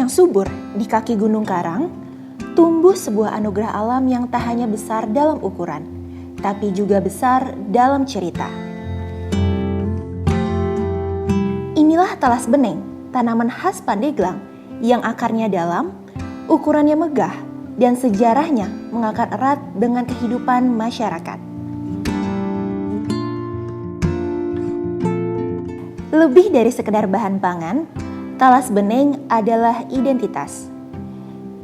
yang subur di kaki Gunung Karang, tumbuh sebuah anugerah alam yang tak hanya besar dalam ukuran, tapi juga besar dalam cerita. Inilah talas bening, tanaman khas Pandeglang yang akarnya dalam, ukurannya megah, dan sejarahnya mengakar erat dengan kehidupan masyarakat. Lebih dari sekedar bahan pangan, talas bening adalah identitas.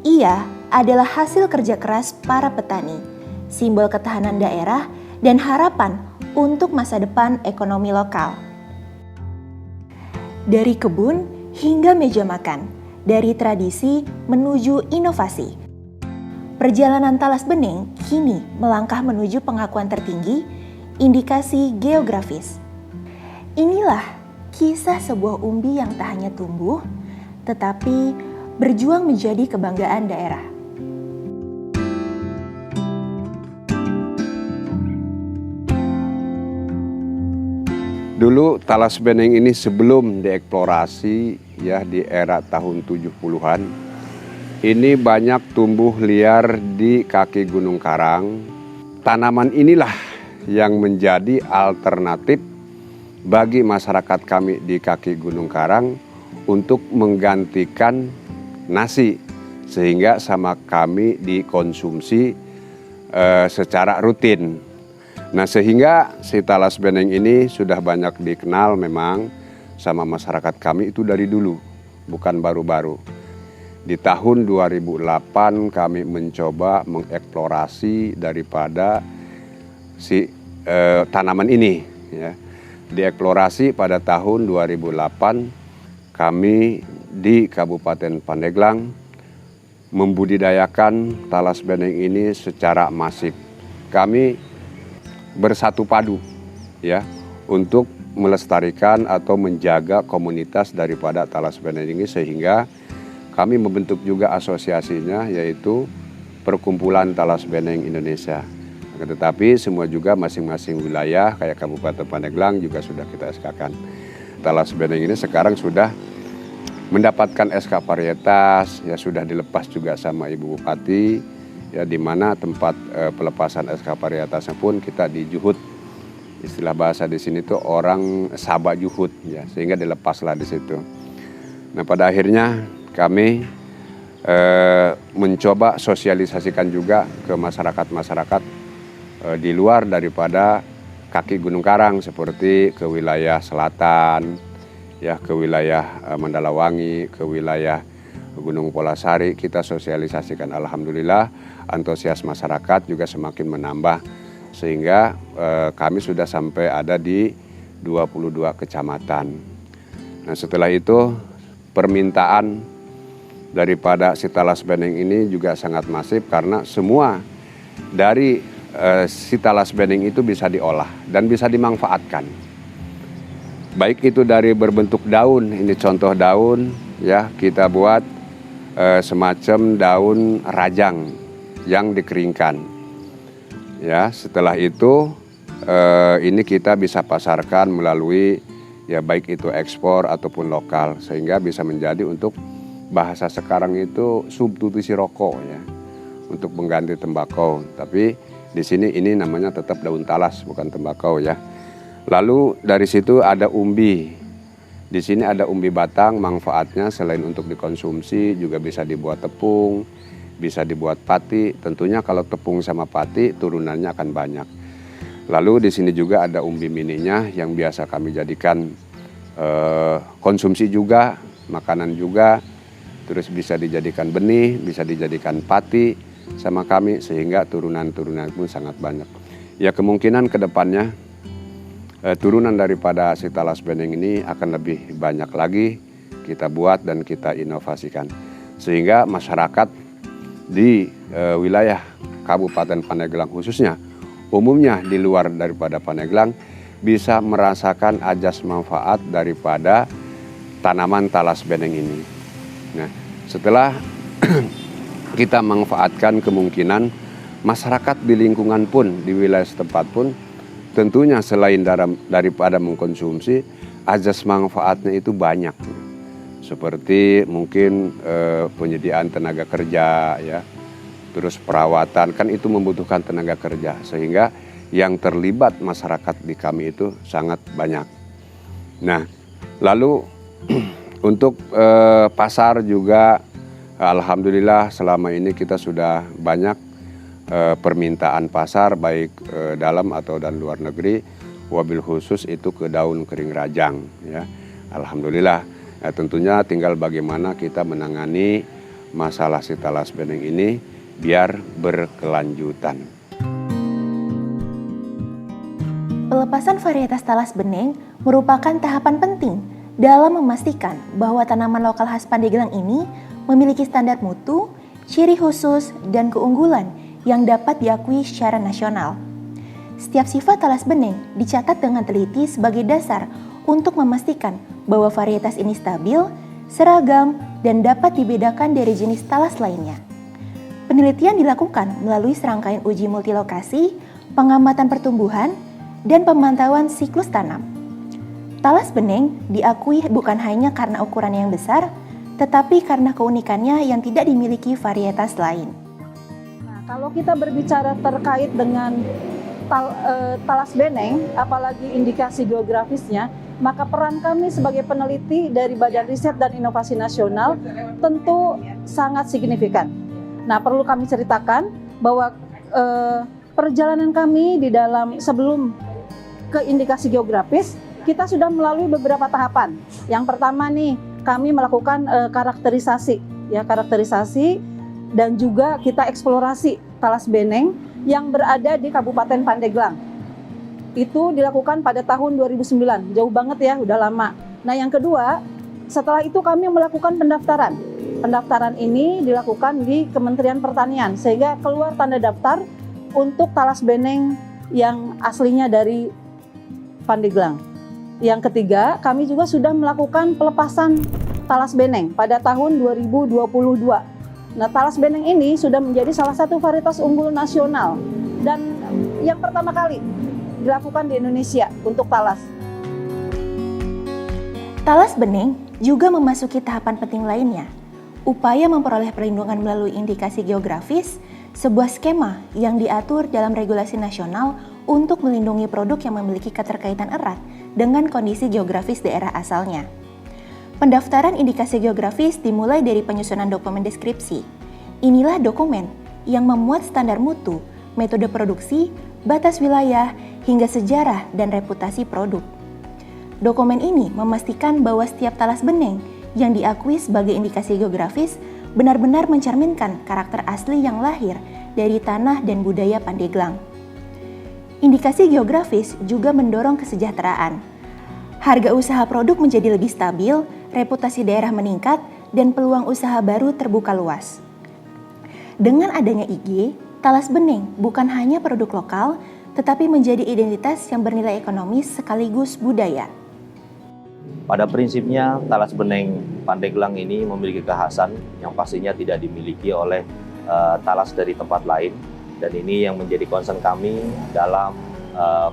Ia adalah hasil kerja keras para petani, simbol ketahanan daerah dan harapan untuk masa depan ekonomi lokal. Dari kebun hingga meja makan, dari tradisi menuju inovasi. Perjalanan talas bening kini melangkah menuju pengakuan tertinggi, indikasi geografis. Inilah kisah sebuah umbi yang tak hanya tumbuh, tetapi berjuang menjadi kebanggaan daerah. Dulu talas bening ini sebelum dieksplorasi ya di era tahun 70-an, ini banyak tumbuh liar di kaki Gunung Karang. Tanaman inilah yang menjadi alternatif bagi masyarakat kami di kaki Gunung Karang untuk menggantikan nasi, sehingga sama kami dikonsumsi secara rutin. Nah, sehingga si talas bening ini sudah banyak dikenal memang sama masyarakat kami itu dari dulu, bukan baru-baru. Di tahun 2008 kami mencoba mengeksplorasi daripada si tanaman ini ya. Dieksplorasi pada tahun 2008 kami di Kabupaten Pandeglang membudidayakan talas bening ini secara masif. Kami bersatu padu ya untuk melestarikan atau menjaga komunitas daripada talas bening ini, sehingga kami membentuk juga asosiasinya, yaitu Perkumpulan Talas Bening Indonesia. Tetapi semua juga masing-masing wilayah kayak Kabupaten Pandeglang juga sudah kita SK-kan. Talas bening ini sekarang sudah mendapatkan SK varietas, ya sudah dilepas juga sama Ibu Bupati, ya di mana tempat pelepasan SK varietasnya pun kita di Juhud. Istilah bahasa di sini tuh orang Sabak Juhud ya, sehingga dilepaslah di situ. Nah, pada akhirnya kami mencoba sosialisasikan juga ke masyarakat-masyarakat di luar daripada kaki Gunung Karang, seperti ke wilayah selatan, ya ke wilayah Mandalawangi, ke wilayah Gunung Polasari. Kita sosialisasikan, alhamdulillah antusias masyarakat juga semakin menambah, sehingga kami sudah sampai ada di 22 kecamatan. Nah, setelah itu permintaan daripada si talas bening ini juga sangat masif, karena semua dari si talas bening itu bisa diolah dan bisa dimanfaatkan. Baik itu dari berbentuk daun, ini contoh daun ya, kita buat semacam daun rajang yang dikeringkan. Ya, setelah itu ini kita bisa pasarkan melalui ya baik itu ekspor ataupun lokal, sehingga bisa menjadi untuk bahasa sekarang itu substitusi rokok ya, untuk mengganti tembakau. Tapi di sini ini namanya tetap daun talas, bukan tembakau ya. Lalu dari situ ada umbi. Di sini ada umbi batang, manfaatnya selain untuk dikonsumsi juga bisa dibuat tepung, bisa dibuat pati. Tentunya kalau tepung sama pati turunannya akan banyak. Lalu di sini juga ada umbi mininya yang biasa kami jadikan konsumsi juga, makanan juga. Terus bisa dijadikan benih, bisa dijadikan pati sama kami, sehingga turunan-turunan pun sangat banyak. Ya, kemungkinan ke depannya turunan daripada si talas bening ini akan lebih banyak lagi kita buat dan kita inovasikan, sehingga masyarakat di wilayah Kabupaten Pandeglang khususnya, umumnya di luar daripada Pandeglang, bisa merasakan ajas manfaat daripada tanaman talas bening ini. Nah, setelah kita manfaatkan, kemungkinan masyarakat di lingkungan pun, di wilayah setempat pun, tentunya selain daripada mengkonsumsi, ajas manfaatnya itu banyak. seperti mungkin penyediaan tenaga kerja ya, terus perawatan, kan itu membutuhkan tenaga kerja, sehingga yang terlibat masyarakat di kami itu sangat banyak. Nah, lalu untuk pasar juga alhamdulillah selama ini kita sudah banyak permintaan pasar baik dalam atau dan luar negeri, wabil khusus itu ke daun kering rajang ya. Alhamdulillah. Nah, tentunya tinggal bagaimana kita menangani masalah si talas beneng ini biar berkelanjutan. Pelepasan varietas talas beneng merupakan tahapan penting dalam memastikan bahwa tanaman lokal khas Pandeglang ini memiliki standar mutu, ciri khusus, dan keunggulan yang dapat diakui secara nasional. Setiap sifat talas beneng dicatat dengan teliti sebagai dasar untuk memastikan bahwa varietas ini stabil, seragam, dan dapat dibedakan dari jenis talas lainnya. Penelitian dilakukan melalui serangkaian uji multilokasi, pengamatan pertumbuhan, dan pemantauan siklus tanam. Talas beneng diakui bukan hanya karena ukuran yang besar, tetapi karena keunikannya yang tidak dimiliki varietas lain. Nah, kalau kita berbicara terkait dengan talas beneng, apalagi indikasi geografisnya, maka peran kami sebagai peneliti dari Badan Riset dan Inovasi Nasional tentu sangat signifikan. Nah, perlu kami ceritakan bahwa perjalanan kami di dalam sebelum ke indikasi geografis, kita sudah melalui beberapa tahapan. Yang pertama nih, kami melakukan karakterisasi dan juga kita eksplorasi talas beneng yang berada di Kabupaten Pandeglang. Itu dilakukan pada tahun 2009, jauh banget ya, udah lama. Nah, yang kedua, setelah itu kami melakukan pendaftaran. Pendaftaran ini dilakukan di Kementerian Pertanian, sehingga keluar tanda daftar untuk talas beneng yang aslinya dari Pandeglang. Yang ketiga, kami juga sudah melakukan pelepasan talas beneng pada tahun 2022. Nah, talas beneng ini sudah menjadi salah satu varietas unggul nasional dan yang pertama kali dilakukan di Indonesia untuk talas. Talas beneng juga memasuki tahapan penting lainnya, upaya memperoleh perlindungan melalui indikasi geografis, sebuah skema yang diatur dalam regulasi nasional untuk melindungi produk yang memiliki keterkaitan erat dengan kondisi geografis daerah asalnya. Pendaftaran indikasi geografis dimulai dari penyusunan dokumen deskripsi. Inilah dokumen yang memuat standar mutu, metode produksi, batas wilayah, hingga sejarah dan reputasi produk. Dokumen ini memastikan bahwa setiap talas beneng yang diakui sebagai indikasi geografis benar-benar mencerminkan karakter asli yang lahir dari tanah dan budaya Pandeglang. Indikasi geografis juga mendorong kesejahteraan. Harga usaha produk menjadi lebih stabil, reputasi daerah meningkat, dan peluang usaha baru terbuka luas. Dengan adanya IG, talas beneng bukan hanya produk lokal, tetapi menjadi identitas yang bernilai ekonomis sekaligus budaya. Pada prinsipnya, talas beneng Pandeglang ini memiliki kekhasan yang pastinya tidak dimiliki oleh talas dari tempat lain. Dan ini yang menjadi concern kami dalam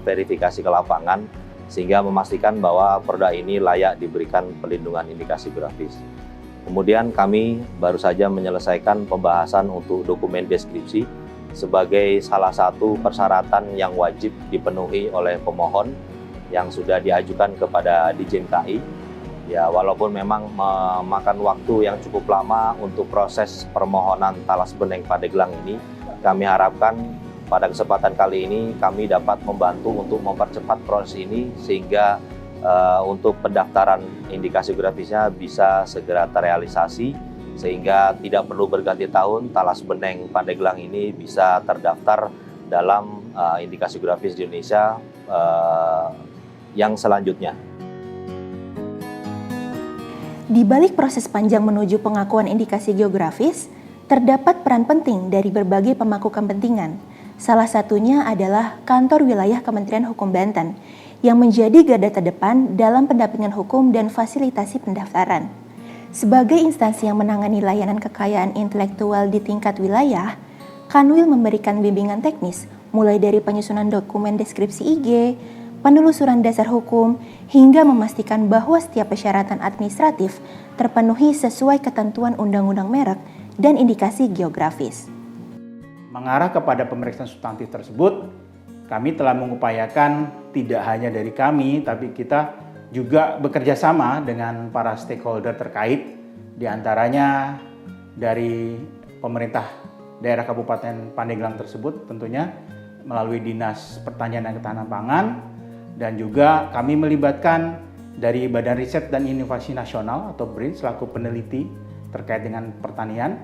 verifikasi ke lapangan, sehingga memastikan bahwa produk ini layak diberikan perlindungan indikasi geografis. Kemudian kami baru saja menyelesaikan pembahasan untuk dokumen deskripsi sebagai salah satu persyaratan yang wajib dipenuhi oleh pemohon yang sudah diajukan kepada Ditjen KI. Ya, walaupun memang memakan waktu yang cukup lama untuk proses permohonan talas beneng Pandeglang ini, kami harapkan pada kesempatan kali ini kami dapat membantu untuk mempercepat proses ini sehingga untuk pendaftaran indikasi geografisnya bisa segera terrealisasi sehingga tidak perlu berganti tahun talas beneng Pandeglang ini bisa terdaftar dalam indikasi geografis di Indonesia yang selanjutnya. Di balik proses panjang menuju pengakuan indikasi geografis, terdapat peran penting dari berbagai pemangku kepentingan. Salah satunya adalah Kantor Wilayah Kementerian Hukum Banten yang menjadi garda terdepan dalam pendampingan hukum dan fasilitasi pendaftaran. Sebagai instansi yang menangani layanan kekayaan intelektual di tingkat wilayah, Kanwil memberikan bimbingan teknis mulai dari penyusunan dokumen deskripsi IG, penelusuran dasar hukum, hingga memastikan bahwa setiap persyaratan administratif terpenuhi sesuai ketentuan Undang-Undang Merek dan indikasi geografis. Mengarah kepada pemeriksaan substantif tersebut, kami telah mengupayakan tidak hanya dari kami, tapi kita juga bekerja sama dengan para stakeholder terkait, diantaranya dari pemerintah daerah Kabupaten Pandeglang tersebut tentunya melalui Dinas Pertanian dan Ketahanan Pangan, dan juga kami melibatkan dari Badan Riset dan Inovasi Nasional atau BRIN selaku peneliti terkait dengan pertanian,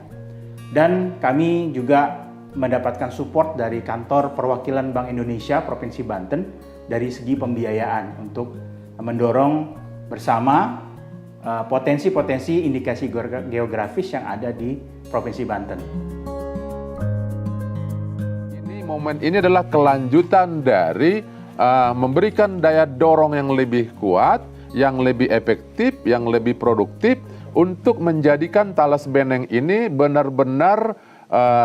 dan kami juga mendapatkan support dari Kantor Perwakilan Bank Indonesia Provinsi Banten dari segi pembiayaan untuk mendorong bersama potensi-potensi indikasi geografis yang ada di Provinsi Banten. Momen ini adalah kelanjutan dari memberikan daya dorong yang lebih kuat, yang lebih efektif, yang lebih produktif untuk menjadikan Talas Beneng ini benar-benar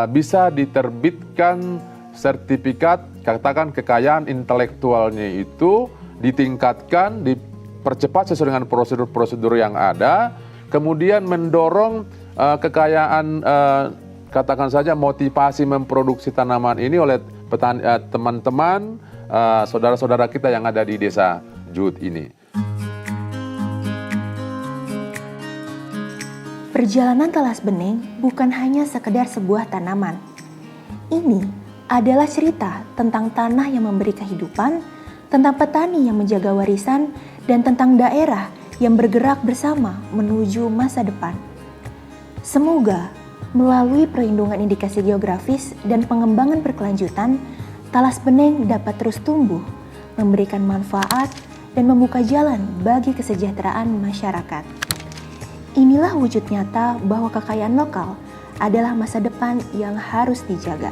bisa diterbitkan sertifikat, katakan kekayaan intelektualnya itu ditingkatkan, dipercepat sesuai dengan prosedur-prosedur yang ada, kemudian mendorong kekayaan, katakan saja motivasi memproduksi tanaman ini oleh teman-teman, saudara-saudara kita yang ada di desa Jut ini. Perjalanan Talas Beneng bukan hanya sekedar sebuah tanaman. Ini adalah cerita tentang tanah yang memberi kehidupan, tentang petani yang menjaga warisan, dan tentang daerah yang bergerak bersama menuju masa depan. Semoga melalui perlindungan indikasi geografis dan pengembangan berkelanjutan, Talas Beneng dapat terus tumbuh, memberikan manfaat, dan membuka jalan bagi kesejahteraan masyarakat. Inilah wujud nyata bahwa kekayaan lokal adalah masa depan yang harus dijaga.